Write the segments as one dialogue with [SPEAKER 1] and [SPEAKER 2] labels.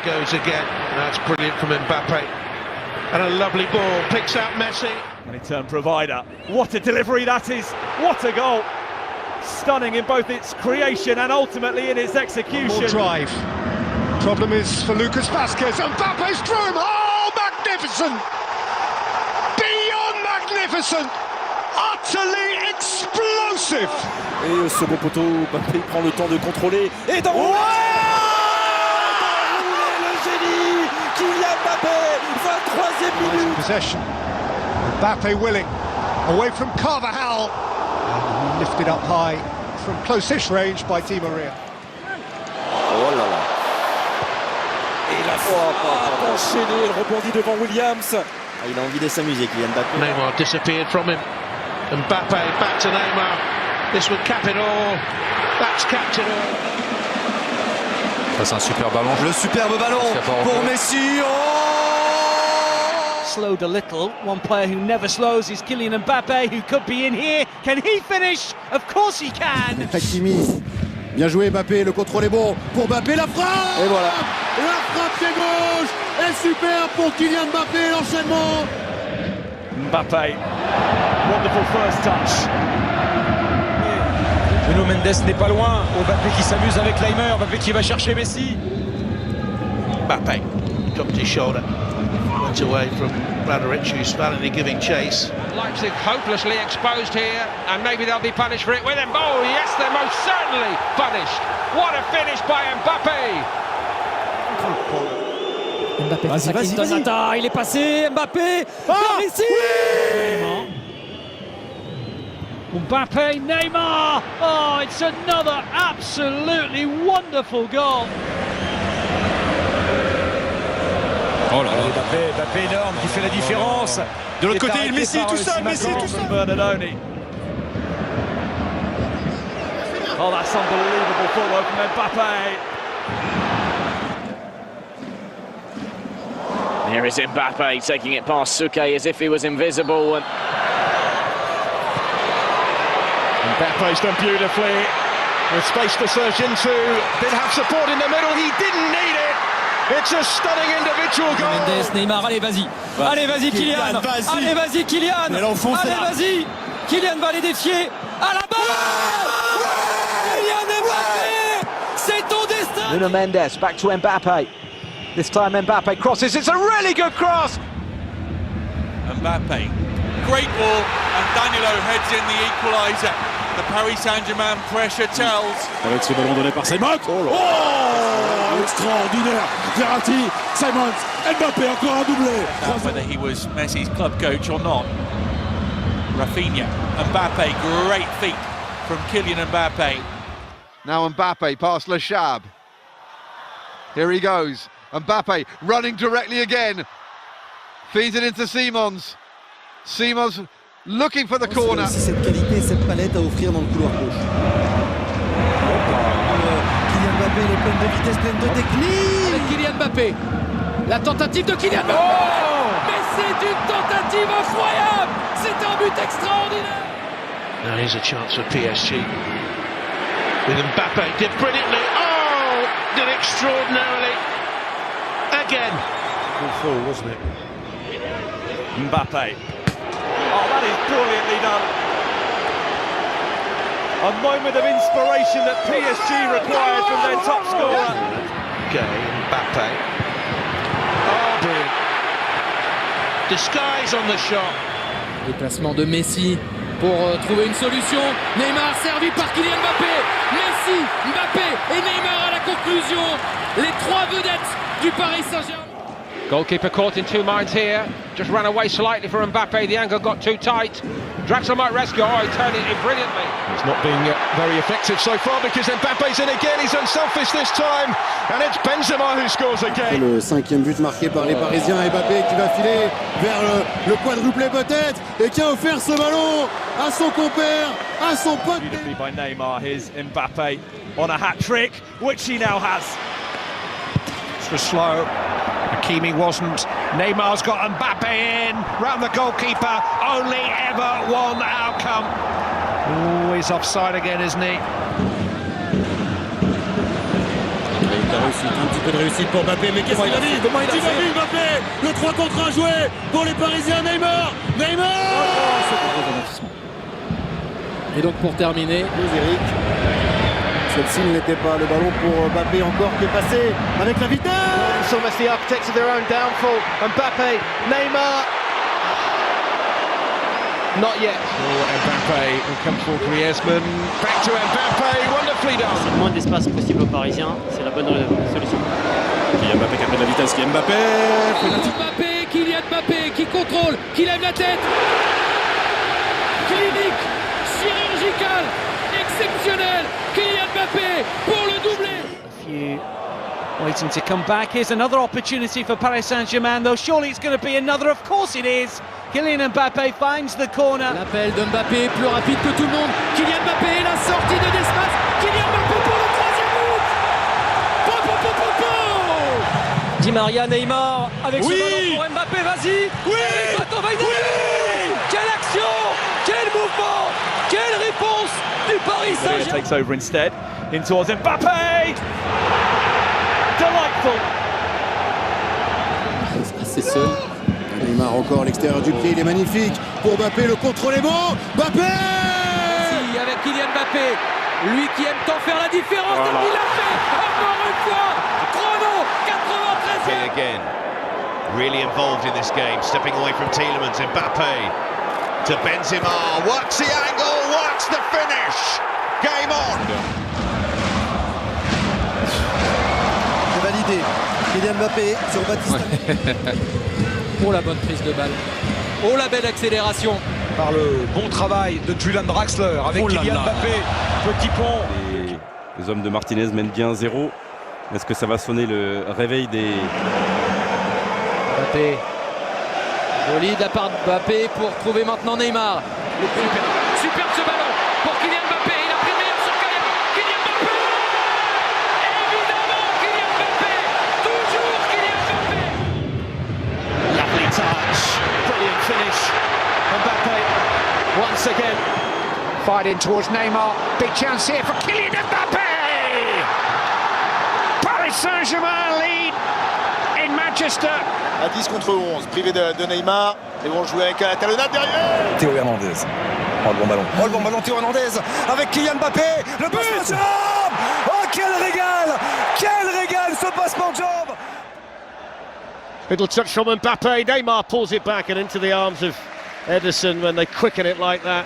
[SPEAKER 1] goes again. That's brilliant from Mbappe. And a lovely ball, picks out Messi.
[SPEAKER 2] Return provider. What a delivery that is! What a goal! Stunning in both its creation and ultimately in its execution.
[SPEAKER 3] More drive. Problem is for Lucas Vazquez. Mbappe's through him. Oh, magnificent! Beyond magnificent! Utterly explosive!
[SPEAKER 4] Et second poteau, Mbappé prend le temps de contrôler et d'enrouler le génie Kylian Mbappé, 23e minute.
[SPEAKER 3] Possession. Mbappé willing. Away from Carvajal. And lifted up high from close-ish range by Di Maria.
[SPEAKER 4] Oh là là. Et la fois enchaîné, il rebondit devant Williams. Ah, il a envie de s'amuser, Kylian Mbappé.
[SPEAKER 1] Neymar disappeared from him. Mbappe back to Neymar. This would cap it all. That's capped it all.
[SPEAKER 5] Ça c'est un super ballon.
[SPEAKER 4] Le superbe ballon pour Messi. Oh!
[SPEAKER 6] Slowed a little. One player who never slows is Kylian Mbappe, who could be in here. Can he finish? Of course he can.
[SPEAKER 7] Hakimi. Bien joué Mbappé, le contrôle est bon pour Mbappé, la frappe.
[SPEAKER 4] Et voilà.
[SPEAKER 7] La frappe pied gauche. Et super pour Kylian Mbappé, l'enchaînement.
[SPEAKER 2] Mbappé. Wonderful first touch.
[SPEAKER 8] Nuno Mendes n'est pas loin. Mbappé qui s'amuse avec Leimer. Mbappé qui va chercher Messi.
[SPEAKER 1] Mbappe dropped his shoulder. Went away from Radoric, who's valiantly giving chase.
[SPEAKER 9] Leipzig hopelessly exposed here, and maybe they'll be punished for it with him. Oh yes, they're most certainly punished. What a finish by Mbappe!
[SPEAKER 6] Mbappé,
[SPEAKER 8] Vas-y. Il est passé. Mbappé. Ici.
[SPEAKER 6] Mbappe, Neymar. Oh, it's another absolutely wonderful goal.
[SPEAKER 8] Oh là là. Mbappé énorme qui fait la différence. De l'autre côté, Messi tout seul. Messi tout seul.
[SPEAKER 2] Bernardoni. Oh, that's unbelievable footwork from Mbappe.
[SPEAKER 10] Here is Mbappe taking it past Suke as if he was invisible.
[SPEAKER 1] Mbappe's done beautifully. With space to surge into. Did have support in the middle. He didn't need it. It's a stunning individual goal.
[SPEAKER 8] Mendes, Neymar, allez vas-y. Allez vas-y Kylian. Allez vas-y Kylian. Allez vas-y. Kylian va les défier. À la balle. Kylian Mbappé. C'est ton destin.
[SPEAKER 4] Nuno Mendes back to Mbappe. This time Mbappe crosses. It's a really good cross.
[SPEAKER 11] Mbappe, great ball, and Danilo heads in the equaliser. The Paris Saint-Germain pressure tells.
[SPEAKER 7] Avec ce ballon donné par Simons. Oh, extraordinaire. Verratti, Simons, Mbappé encore un doublé.
[SPEAKER 11] Whether he was Messi's club coach or not. Rafinha, Mbappe, great feat from Kylian Mbappe.
[SPEAKER 12] Now Mbappe past Le Chab. Here he goes. Mbappe running directly again. Feeds it into Simons. Simons looking for the corner.
[SPEAKER 7] Aussi cette qualité, cette palette à offrir dans le couloir gauche. Kylian Mbappé, il est plein de vitesse, plein de technique.
[SPEAKER 8] Kylian Mbappé. La tentative de Kylian Mbappé. Oh, mais c'est une tentative incroyable. C'est un but extraordinaire.
[SPEAKER 1] Now here's a chance for PSG. With Mbappe, did brilliantly. Oh, did extraordinarily. Again.
[SPEAKER 2] Good fall, wasn't it? Mbappe. Oh, that is brilliantly done. A moment of inspiration that PSG required from their top scorer.
[SPEAKER 1] Okay, Mbappe. Oh, brilliant. Disguise on the shot.
[SPEAKER 8] Déplacement de Messi pour trouver une solution. Neymar servi par Kylian Mbappé. Messi, Mbappé et Neymar à la conclusion. Les trois vedettes du Paris Saint-Germain.
[SPEAKER 9] Goalkeeper caught in two minds here. Just ran away slightly for Mbappe. The angle got too tight. Draxler might rescue. Oh, he turned it in brilliantly.
[SPEAKER 1] He's not being very effective so far because Mbappe's in again. He's unselfish this time. And it's Benzema who scores again.
[SPEAKER 7] Le cinquième but marqué par les Parisiens. Mbappé qui va filer vers le quadruplé peut-être. Et qui a offert ce ballon à son compère, à son pote.
[SPEAKER 2] Beautifully by Neymar. Here's Mbappe on a hat-trick, which he now has.
[SPEAKER 1] This was slow. Hakimi wasn't. Neymar's got Mbappe in. Round the goalkeeper. Only ever one outcome. Oh, he's offside again, isn't he?
[SPEAKER 7] La réussite, un petit peu de réussite pour Mbappé, mais qu'est-ce qu'il a dit? T'imagines Mbappé, le 3 contre 1 joué pour les Parisiens. Neymar.
[SPEAKER 8] Et donc pour terminer,
[SPEAKER 7] Eric. Celle-ci n'était pas le ballon pour Mbappé encore qui est passé avec la vitesse.
[SPEAKER 1] It's almost the architects of their own downfall. Mbappe, Neymar. Not yet. Mbappe will come for Griezmann. Back to Mbappe, wonderfully done.
[SPEAKER 13] C'est le moins d'espace possible aux Parisiens, c'est la bonne solution.
[SPEAKER 7] Kylian Mbappé qui a pris de la vitesse, Kylian Mbappé.
[SPEAKER 8] Kylian Mbappé qui contrôle, qui lève la tête. Clinique, chirurgical, exceptionnel. Kylian Mbappé pour le doublé.
[SPEAKER 6] Waiting to come back. Here's another opportunity for Paris Saint-Germain, though surely it's going to be another. Of course it is. Kylian Mbappé finds the corner.
[SPEAKER 8] L'appel de Mbappé, plus rapide que tout le monde. Kylian Mbappé, la sortie de l'espace. Kylian Mbappé pour le troisième but. Di Maria, Neymar avec ce ballon pour Mbappé, vas-y. Quelle action, quel mouvement, quelle réponse du Paris Saint-Germain.
[SPEAKER 2] Takes over instead, in towards Mbappé. Delightful.
[SPEAKER 7] Assez seul. Neymar encore à l'extérieur du pied, il est magnifique. Pour Mbappé, le contrôle est bon. Mbappé
[SPEAKER 8] avec Kylian Mbappé, lui qui aime tant faire la différence, il l'a fait encore une fois. Chrono, 93e.
[SPEAKER 1] Again, really involved in this game, stepping away from Tielemans. Mbappe to Benzema, works the angle, works the finish. Game on.
[SPEAKER 7] C'est validé. Kylian Mbappé sur Baptiste.
[SPEAKER 8] Oh la bonne prise de balle. Oh la belle accélération.
[SPEAKER 3] Par le bon travail de Julian Draxler avec Kylian Mbappé. Petit pont.
[SPEAKER 4] Les hommes de Martinez mènent bien 0. Est-ce que ça va sonner le réveil des...
[SPEAKER 8] Mbappé. Joli de la part de Mbappé pour trouver maintenant Neymar. Superbe ce ballon pour Kylian Mbappé. Il a pris le meilleur sur Kylian Mbappé. Évidemment Kylian Mbappé. Toujours Kylian Mbappé.
[SPEAKER 1] Lovely touch, brilliant finish. Mbappe once again fighting towards Neymar. Big chance here for Kylian Mbappe. Paris Saint-Germain lead in Manchester.
[SPEAKER 14] À 10 contre 11, privé de Neymar. Ils vont jouer avec la talonnade derrière.
[SPEAKER 15] Théo Hernandez. Oh le bon ballon. Oh le bon ballon Théo Hernandez avec Kylian Mbappé. Le passement de jambe. Oh quel régal. Quel régal ce passement de jambe.
[SPEAKER 1] Little touch from Mbappe. Neymar pulls it back and into the arms of Ederson when they quicken it like that.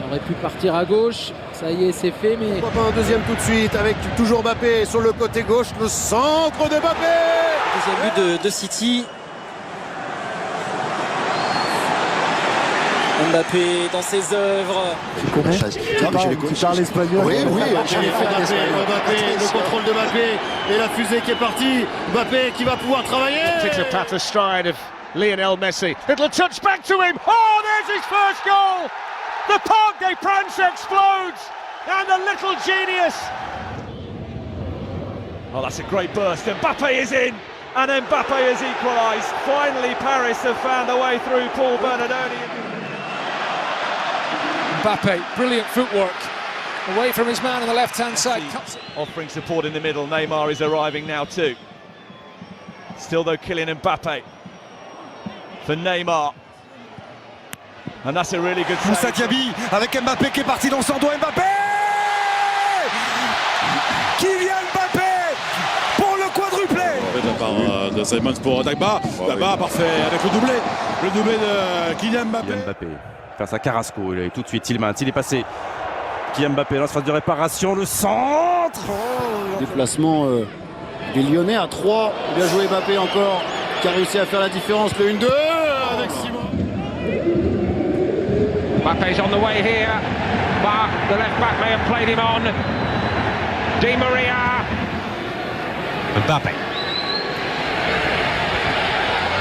[SPEAKER 8] On aurait pu partir à gauche. Ça y est, c'est fait, mais...
[SPEAKER 7] Pourquoi pas un deuxième tout de suite avec toujours Mbappé sur le côté gauche, le centre de Mbappé.
[SPEAKER 8] Deuxième but de City. Mbappé dans ses œuvres.
[SPEAKER 7] Tu parles espagnol. Oui, Mbappé, le contrôle de Mbappé et la fusée qui est partie. Mbappé qui va pouvoir travailler.
[SPEAKER 1] Takes a pat the stride of Lionel Messi. Little touch back to him. Oh, there's his first goal. The Parc des Princes explodes, and the little genius.
[SPEAKER 2] Oh, that's a great burst. Mbappe is in, and Mbappe has equalised. Finally, Paris have found a way through Paul Bernardoni.
[SPEAKER 6] Mbappe, brilliant footwork. Away from his man on the left-hand side.
[SPEAKER 2] Offering support in the middle. Neymar is arriving now too. Still though, Kylian Mbappe for Neymar. And that's a really good
[SPEAKER 15] Moussa Diaby avec Mbappé qui est parti dans son dos. Mbappé Kylian Mbappé pour le quadruplé.
[SPEAKER 7] De la part de Simons pour Dagba. Dagba parfait avec le doublé de Kylian Mbappé.
[SPEAKER 4] Kylian Mbappé face à Carrasco, il est tout de suite Tielemans, il est passé. Kylian Mbappé, là, phase de réparation, le centre.
[SPEAKER 7] Déplacement des Lyonnais à 3. Bien joué Mbappé encore, qui a réussi à faire la différence. Le 1-2 avec Simon.
[SPEAKER 9] Mbappe's on the way here, but the left back may have played him on. Di Maria.
[SPEAKER 1] Mbappe.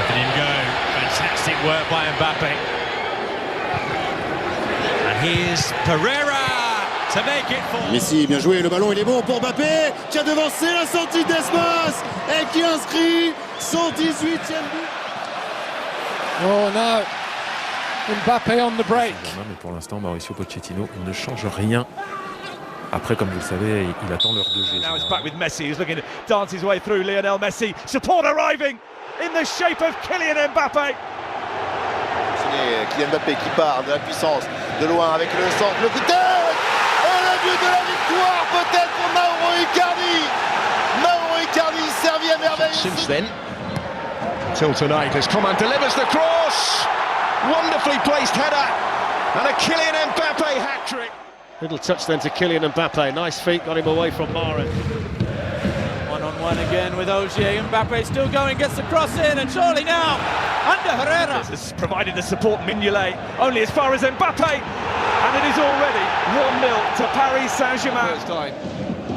[SPEAKER 1] Letting him go. Fantastic work by Mbappe. And here's Pereira to make it for...
[SPEAKER 7] Messi, bien joué, le ballon il est bon pour Mbappé, qui a devancé la sortie d'espace et qui inscrit son 18e but.
[SPEAKER 6] Oh no. Mbappé on the break.
[SPEAKER 16] Mais pour l'instant, Mauricio Pochettino ne change rien
[SPEAKER 5] Après, comme vous le savez, il attend l'heure de jeu.
[SPEAKER 2] Now it's back with Messi, who's looking to dance his way through. Lionel Messi, support arriving in the shape of Kylian Mbappé.
[SPEAKER 14] Kylian Mbappé qui part de la puissance, de loin avec le centre, le coup de tête et le but de la victoire peut-être pour Mauro Icardi. Mauro Icardi servi à merveille.
[SPEAKER 1] Since then, Tiltonate as Coman delivers the cross. Wonderfully placed header and a Kylian Mbappé hat-trick.
[SPEAKER 6] Little touch then to Kylian Mbappé. Nice feet, got him away from Mara.
[SPEAKER 8] One-on-one again with Ogier. Mbappé still going, gets the cross in, and surely now under Herrera.
[SPEAKER 2] Has provided the support. Mignolet only as far as Mbappé, and it is already 1-0 to Paris Saint-Germain.
[SPEAKER 1] First time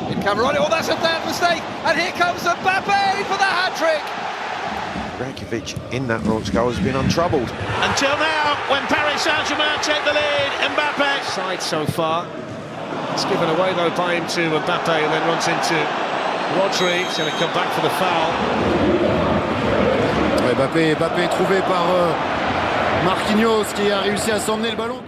[SPEAKER 1] in Cameroon. Oh, that's a bad mistake, and here comes Mbappé for the hat-trick.
[SPEAKER 16] Rakitic in that Bronx goal has been untroubled.
[SPEAKER 1] Until now, when Paris Saint-Germain take the lead, Mbappé. Side so far. It's given away though by him to Mbappé, and then runs into Rodri. He's going to come back for the foul.
[SPEAKER 7] Ouais, Mbappé trouvé par Marquinhos qui a réussi à s'emmener le ballon.